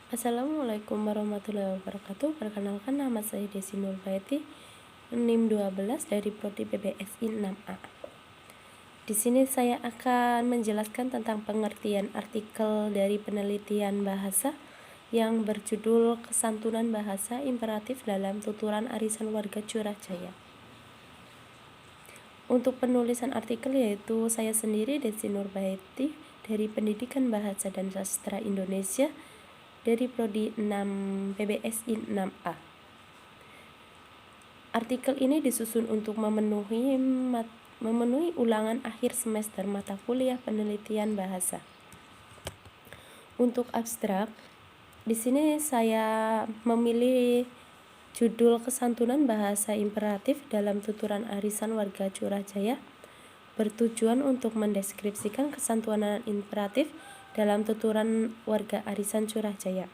Assalamualaikum warahmatullahi wabarakatuh. Perkenalkan, nama saya Desi Nurbaiti, NIM 12 dari Prodi PPSI 6A. Di sini saya akan menjelaskan tentang pengertian artikel dari penelitian bahasa yang berjudul Kesantunan Bahasa Imperatif dalam Tuturan Arisan Warga Curah Jaya. Untuk penulisan artikel yaitu saya sendiri, Desi Nurbaiti, dari Pendidikan Bahasa dan Sastra Indonesia dari Prodi 6 PPSI 6A. Artikel ini disusun untuk memenuhi ulangan akhir semester mata kuliah penelitian bahasa. Untuk abstrak, di sini saya memilih judul Kesantunan Bahasa Imperatif dalam Tuturan Arisan Warga Curah Jaya, bertujuan untuk mendeskripsikan kesantunan imperatif dalam tuturan warga arisan Curah Jaya.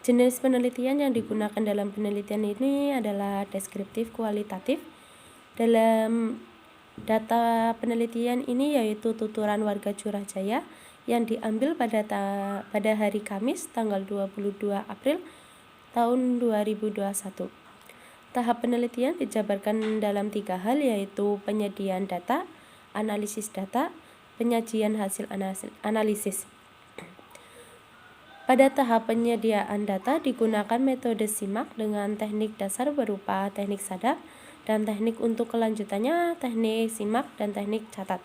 Jenis penelitian yang digunakan dalam penelitian ini adalah deskriptif kualitatif. Dalam data penelitian ini yaitu tuturan warga Curah Jaya yang diambil pada hari Kamis tanggal 22 April tahun 2021. Tahap penelitian dijabarkan dalam 3 hal, yaitu penyediaan data, analisis data, penyajian hasil analisis. Pada tahap penyediaan data digunakan metode simak dengan teknik dasar berupa teknik sadap, dan teknik untuk kelanjutannya teknik simak dan teknik catat.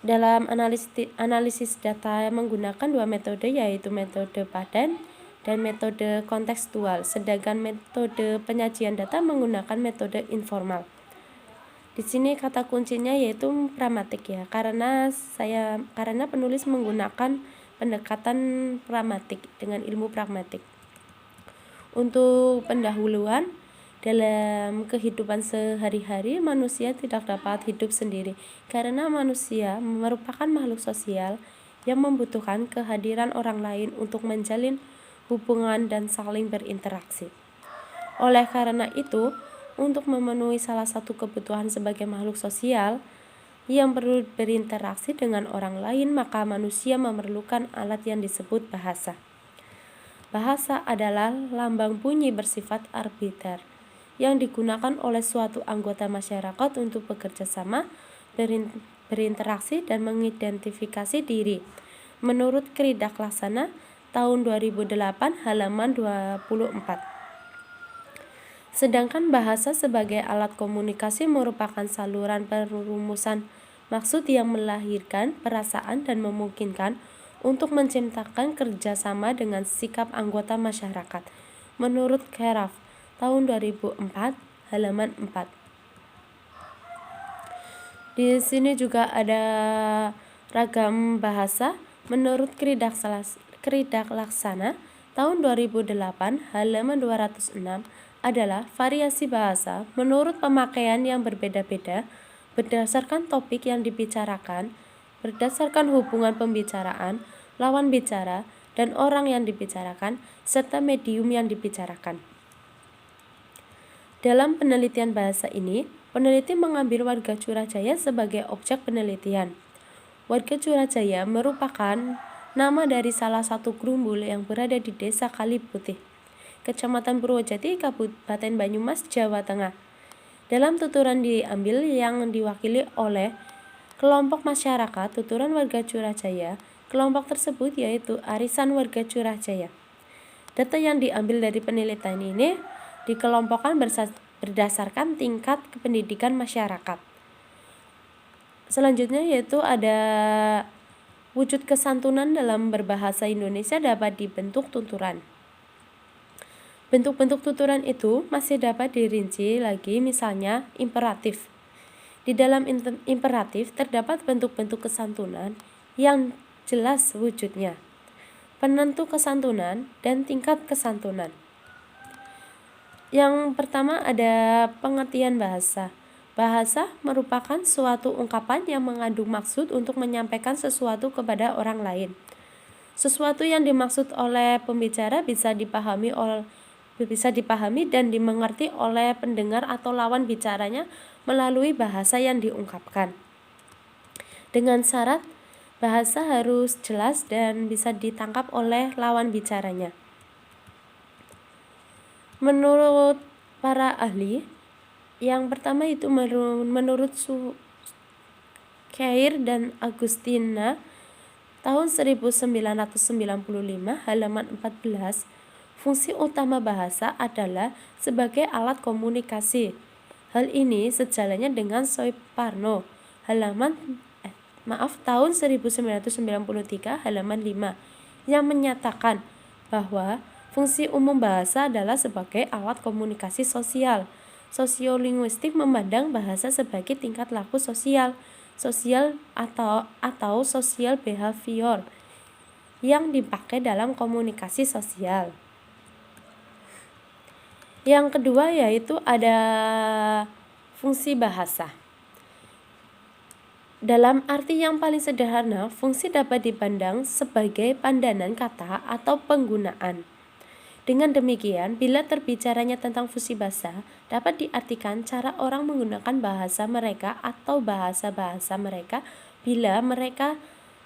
Dalam analisis data menggunakan 2 metode, yaitu metode padan dan metode kontekstual, sedangkan metode penyajian data menggunakan metode informal. Di sini kata kuncinya yaitu pragmatik ya, karena penulis menggunakan pendekatan pragmatik dengan ilmu pragmatik. Untuk pendahuluan, dalam kehidupan sehari-hari manusia tidak dapat hidup sendiri karena manusia merupakan makhluk sosial yang membutuhkan kehadiran orang lain untuk menjalin hubungan dan saling berinteraksi. Oleh karena itu, untuk memenuhi salah satu kebutuhan sebagai makhluk sosial yang perlu berinteraksi dengan orang lain, maka manusia memerlukan alat yang disebut bahasa. Bahasa adalah lambang bunyi bersifat arbiter yang digunakan oleh suatu anggota masyarakat untuk bekerja sama, berinteraksi, dan mengidentifikasi diri. Menurut Kridak Laksana tahun 2008 halaman 24. Sedangkan bahasa sebagai alat komunikasi merupakan saluran perumusan maksud yang melahirkan perasaan dan memungkinkan untuk menciptakan kerjasama dengan sikap anggota masyarakat. Menurut Keraf tahun 2004 halaman 4. Di sini juga ada ragam bahasa. Menurut Kridak Laksana tahun 2008 halaman 206 adalah variasi bahasa menurut pemakaian yang berbeda-beda berdasarkan topik yang dibicarakan, berdasarkan hubungan pembicaraan, lawan bicara, dan orang yang dibicarakan, serta medium yang dibicarakan. Dalam penelitian bahasa ini, peneliti mengambil warga Curah Jaya sebagai objek penelitian. Warga Curah Jaya merupakan nama dari salah satu gerumbul yang berada di Desa Kaliputih, Kecamatan Purwojati, Kabupaten Banyumas, Jawa Tengah. Dalam tuturan diambil yang diwakili oleh kelompok masyarakat tuturan warga Curah Jaya. Kelompok tersebut yaitu Arisan Warga Curah Jaya. Data yang diambil dari penelitian ini dikelompokkan berdasarkan tingkat kependidikan masyarakat. Selanjutnya yaitu ada wujud kesantunan dalam berbahasa Indonesia dapat dibentuk tuturan. Bentuk-bentuk tuturan itu masih dapat dirinci lagi, misalnya imperatif. Di dalam imperatif terdapat bentuk-bentuk kesantunan yang jelas wujudnya, penentu kesantunan, dan tingkat kesantunan. Yang pertama ada pengertian bahasa. Bahasa merupakan suatu ungkapan yang mengandung maksud untuk menyampaikan sesuatu kepada orang lain. Sesuatu yang dimaksud oleh pembicara bisa dipahami dan dimengerti oleh pendengar atau lawan bicaranya melalui bahasa yang diungkapkan. Dengan syarat Bahasa harus jelas dan bisa ditangkap oleh lawan bicaranya. Menurut para ahli, yang pertama itu menurut Keir dan Agustina tahun 1995 halaman 14, fungsi utama bahasa adalah sebagai alat komunikasi. Hal ini sejalannya dengan Soeparno tahun 1993 halaman 5 yang menyatakan bahwa fungsi umum bahasa adalah sebagai alat komunikasi sosial. Sosiolinguistik memandang bahasa sebagai tingkat laku sosial atau social behavior yang dipakai dalam komunikasi sosial. Yang kedua yaitu ada fungsi bahasa. Dalam arti yang paling sederhana, fungsi dapat dipandang sebagai pandanan kata atau penggunaan. Dengan demikian, bila terbicaranya tentang fungsi bahasa, dapat diartikan cara orang menggunakan bahasa mereka atau bahasa-bahasa mereka bila mereka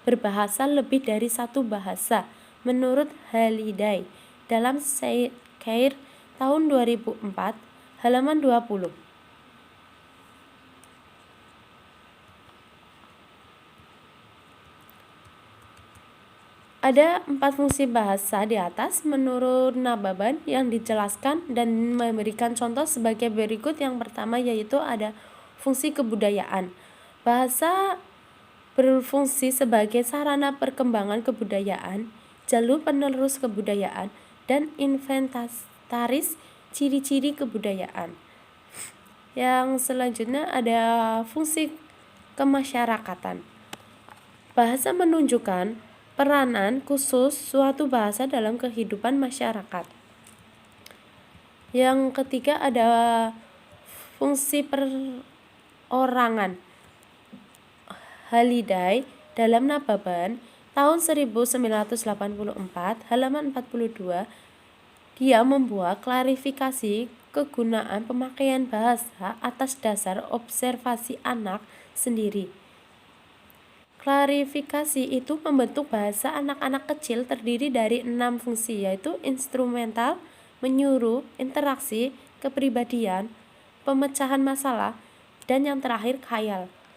berbahasa lebih dari satu bahasa. Menurut Halliday dalam Keir tahun 2004 halaman 20. Ada 4 fungsi bahasa di atas menurut Nababan yang dijelaskan dan memberikan contoh sebagai berikut. Yang pertama yaitu ada fungsi kebudayaan. Bahasa berfungsi sebagai sarana perkembangan kebudayaan, jalur penerus kebudayaan, dan inventaris ciri-ciri kebudayaan. Yang selanjutnya ada fungsi kemasyarakatan. Bahasa menunjukkan peranan khusus suatu bahasa dalam kehidupan masyarakat. Yang ketiga ada fungsi perorangan. Halliday dalam Nababan tahun 1984 halaman 42, dia membuat klarifikasi kegunaan pemakaian bahasa atas dasar observasi anak sendiri. Klarifikasi itu membentuk bahasa anak-anak kecil terdiri dari 6 fungsi, yaitu instrumental, menyuruh, interaksi, kepribadian, pemecahan masalah, dan yang terakhir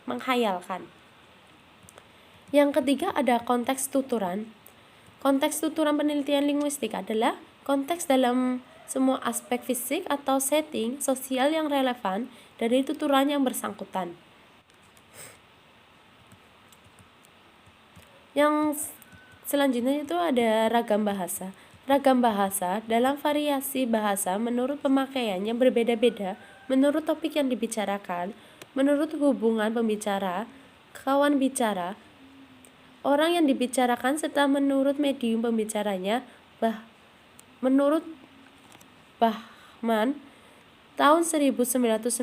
menghayalkan. Yang ketiga ada konteks tuturan. Konteks tuturan penelitian linguistik adalah konteks dalam semua aspek fisik atau setting sosial yang relevan dari tuturan yang bersangkutan. Yang selanjutnya itu ada ragam bahasa. Ragam bahasa dalam variasi bahasa menurut pemakaian yang berbeda-beda, menurut topik yang dibicarakan, menurut hubungan pembicara, kawan bicara, orang yang dibicarakan, serta menurut medium pembicaranya. Menurut Bachman tahun 1990,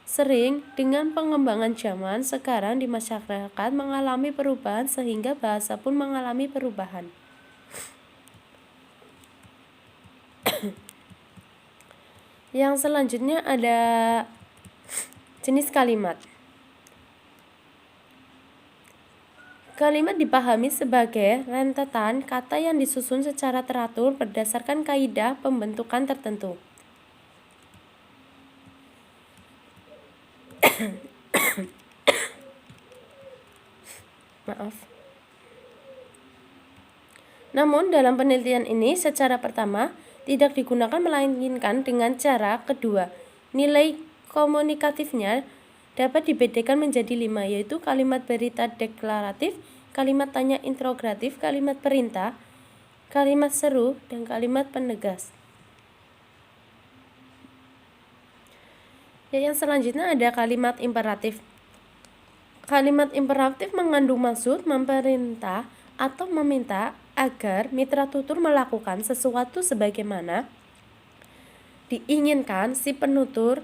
sering dengan pengembangan zaman sekarang di masyarakat mengalami perubahan sehingga bahasa pun mengalami perubahan. Yang selanjutnya ada jenis kalimat. Kalimat dipahami sebagai rentetan kata yang disusun secara teratur berdasarkan kaidah pembentukan tertentu. Namun dalam penelitian ini secara pertama tidak digunakan melainkan dengan cara kedua. Nilai komunikatifnya dapat dibedakan menjadi 5, yaitu kalimat berita deklaratif, kalimat tanya interrogatif, kalimat perintah, kalimat seru, dan kalimat penegas. Yang selanjutnya ada kalimat imperatif. Kalimat imperatif mengandung maksud memerintah atau meminta agar mitra tutur melakukan sesuatu sebagaimana diinginkan si penutur.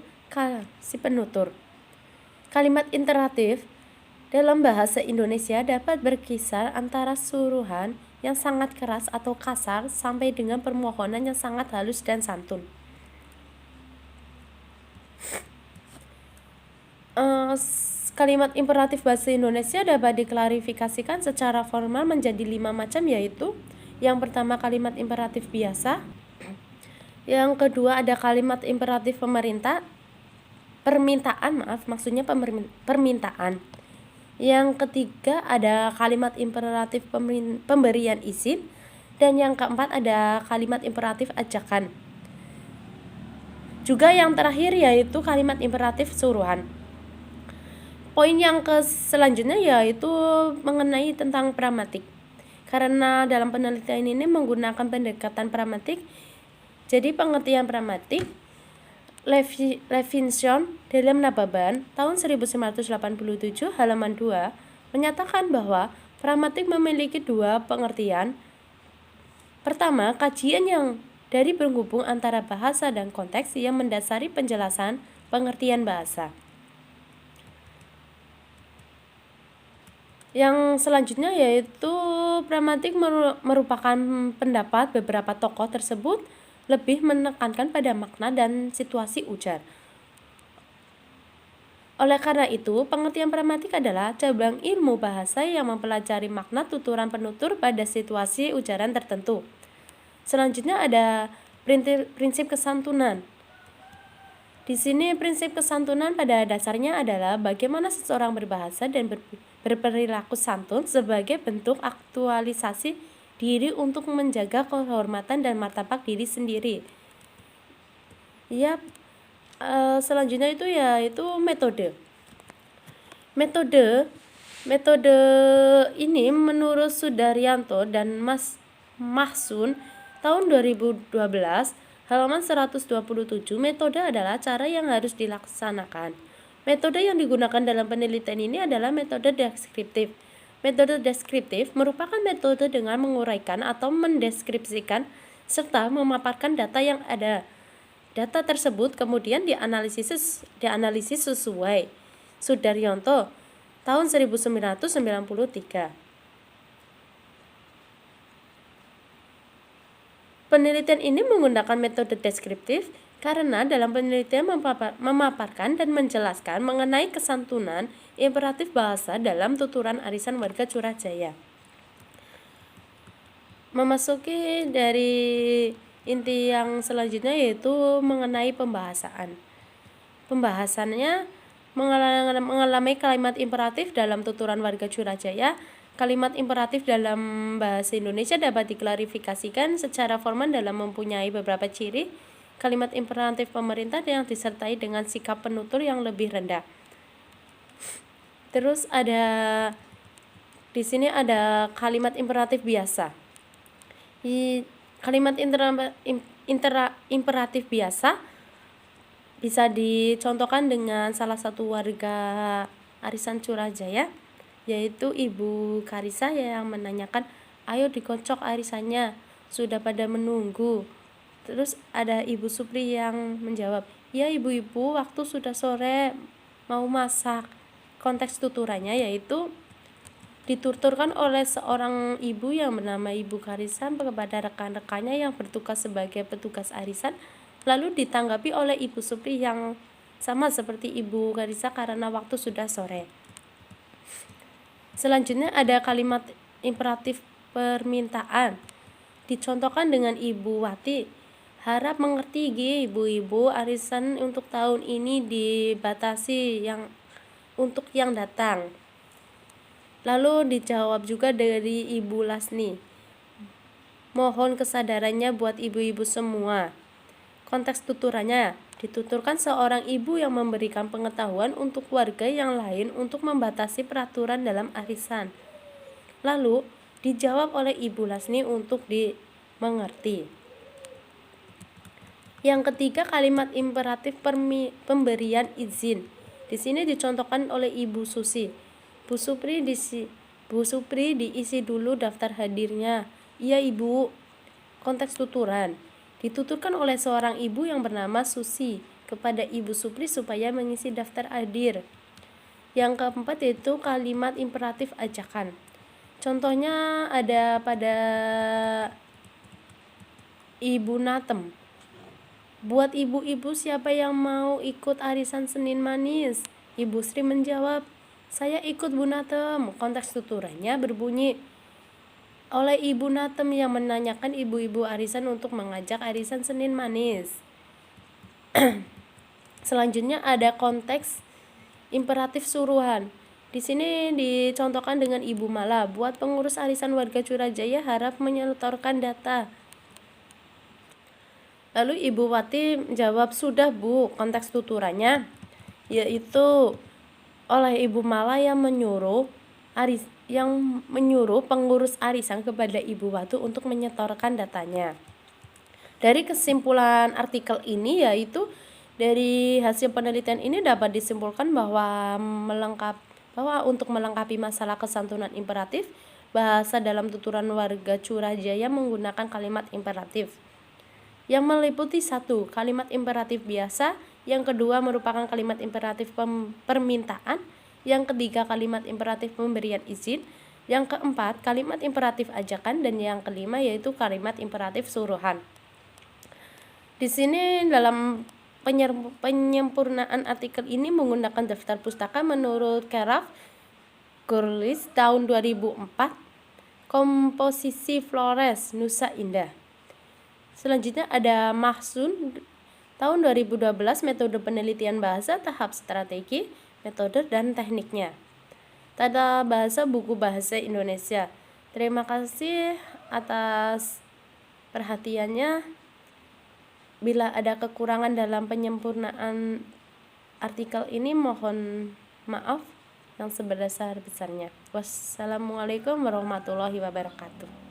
Kalimat imperatif dalam bahasa Indonesia dapat berkisar antara suruhan yang sangat keras atau kasar sampai dengan permohonan yang sangat halus dan santun. Kalimat imperatif bahasa Indonesia dapat diklarifikasikan secara formal menjadi 5 macam, yaitu yang pertama kalimat imperatif biasa, yang kedua ada kalimat imperatif permintaan. Yang ketiga ada kalimat imperatif pemberian izin, dan yang keempat ada kalimat imperatif ajakan. Juga yang terakhir yaitu kalimat imperatif suruhan. Poin yang selanjutnya yaitu mengenai tentang pragmatik. Karena dalam penelitian ini menggunakan pendekatan pragmatik, jadi pengertian pragmatik, Levinson dalam Nababan tahun 1987 halaman 2 menyatakan bahwa pragmatik memiliki dua pengertian. Pertama, kajian yang dari penghubung antara bahasa dan konteks yang mendasari penjelasan pengertian bahasa. Yang selanjutnya yaitu pragmatik merupakan pendapat beberapa tokoh tersebut lebih menekankan pada makna dan situasi ujar. Oleh karena itu, pengertian pragmatik adalah cabang ilmu bahasa yang mempelajari makna tuturan penutur pada situasi ujaran tertentu. Selanjutnya ada prinsip kesantunan. Di sini prinsip kesantunan pada dasarnya adalah bagaimana seseorang berbahasa dan berperilaku santun sebagai bentuk aktualisasi diri untuk menjaga kehormatan dan martabat diri sendiri. Selanjutnya itu yaitu metode. Metode ini menurut Sudaryanto dan Mahsun tahun 2012 halaman 127, metode adalah cara yang harus dilaksanakan. Metode yang digunakan dalam penelitian ini adalah metode deskriptif. Metode deskriptif merupakan metode dengan menguraikan atau mendeskripsikan serta memaparkan data yang ada. Data tersebut kemudian dianalisis sesuai Sudaryanto tahun 1993. Penelitian ini menggunakan metode deskriptif karena dalam penelitian memaparkan dan menjelaskan mengenai kesantunan imperatif bahasa dalam tuturan arisan warga Curahjaya. Memasuki dari inti yang selanjutnya yaitu mengenai pembahasan. Pembahasannya mengalami kalimat imperatif dalam tuturan warga Curahjaya. Kalimat imperatif dalam bahasa Indonesia dapat diklarifikasikan secara formal dalam mempunyai beberapa ciri. Kalimat imperatif pemerintah yang disertai dengan sikap penutur yang lebih rendah. Terus di sini ada kalimat imperatif biasa. Kalimat imperatif biasa bisa dicontohkan dengan salah satu warga arisan Curahjaya, yaitu Ibu Karisa yang menanyakan, ayo dikocok arisannya, sudah pada menunggu. Terus ada Ibu Supri yang menjawab, ya ibu-ibu, waktu sudah sore, mau masak. Konteks tuturannya yaitu dituturkan oleh seorang ibu yang bernama Ibu Karisa kepada rekan-rekannya yang bertugas sebagai petugas arisan, lalu ditanggapi oleh Ibu Supri yang sama seperti Ibu Karisa karena waktu sudah sore. Selanjutnya ada kalimat imperatif permintaan. Dicontohkan dengan Ibu Wati, harap mengerti ibu-ibu, arisan untuk tahun ini dibatasi untuk yang datang. Lalu dijawab juga dari Ibu Lasni, mohon kesadarannya buat ibu-ibu semua. Konteks tuturannya dituturkan seorang ibu yang memberikan pengetahuan untuk warga yang lain untuk membatasi peraturan dalam arisan. Lalu dijawab oleh Ibu Lasni untuk dimengerti. Yang ketiga kalimat imperatif pemberian izin. Di sini dicontohkan oleh Ibu Susi. Bu Supri diisi dulu daftar hadirnya. Iya Ibu. Konteks tuturan dituturkan oleh seorang ibu yang bernama Susi kepada Ibu Supri supaya mengisi daftar hadir. Yang keempat yaitu kalimat imperatif ajakan. Contohnya ada pada Ibu Natem. Buat ibu-ibu siapa yang mau ikut arisan Senin Manis? Ibu Sri menjawab, Saya ikut Bu Natem. Konteks tuturannya berbunyi, oleh Ibu Natem yang menanyakan ibu-ibu arisan untuk mengajak arisan Senin Manis. Selanjutnya ada konteks imperatif suruhan. Di sini dicontohkan dengan Ibu Mala, buat pengurus arisan warga Curajaya harap menyetorkan data. Lalu Ibu Wati jawab, sudah Bu, konteks tuturannya yaitu oleh Ibu Mala yang menyuruh pengurus arisan kepada Ibu Wati untuk menyetorkan datanya. Dari kesimpulan artikel ini yaitu dari hasil penelitian ini dapat disimpulkan bahwa untuk melengkapi masalah kesantunan imperatif, bahasa dalam tuturan warga Curajaya menggunakan kalimat imperatif yang meliputi 1. Kalimat imperatif biasa, yang kedua merupakan kalimat imperatif permintaan, yang ketiga kalimat imperatif pemberian izin, yang keempat kalimat imperatif ajakan, dan yang kelima yaitu kalimat imperatif suruhan. Di sini dalam penyempurnaan artikel ini menggunakan daftar pustaka menurut Keraf Gurlis tahun 2004, komposisi Flores Nusa Indah. Selanjutnya ada Mahsun tahun 2012, metode penelitian bahasa, tahap strategi, metode dan tekniknya. Tata bahasa buku bahasa Indonesia. Terima kasih atas perhatiannya. Bila ada kekurangan dalam penyempurnaan artikel ini, mohon maaf yang sebesar-besarnya. Wassalamualaikum warahmatullahi wabarakatuh.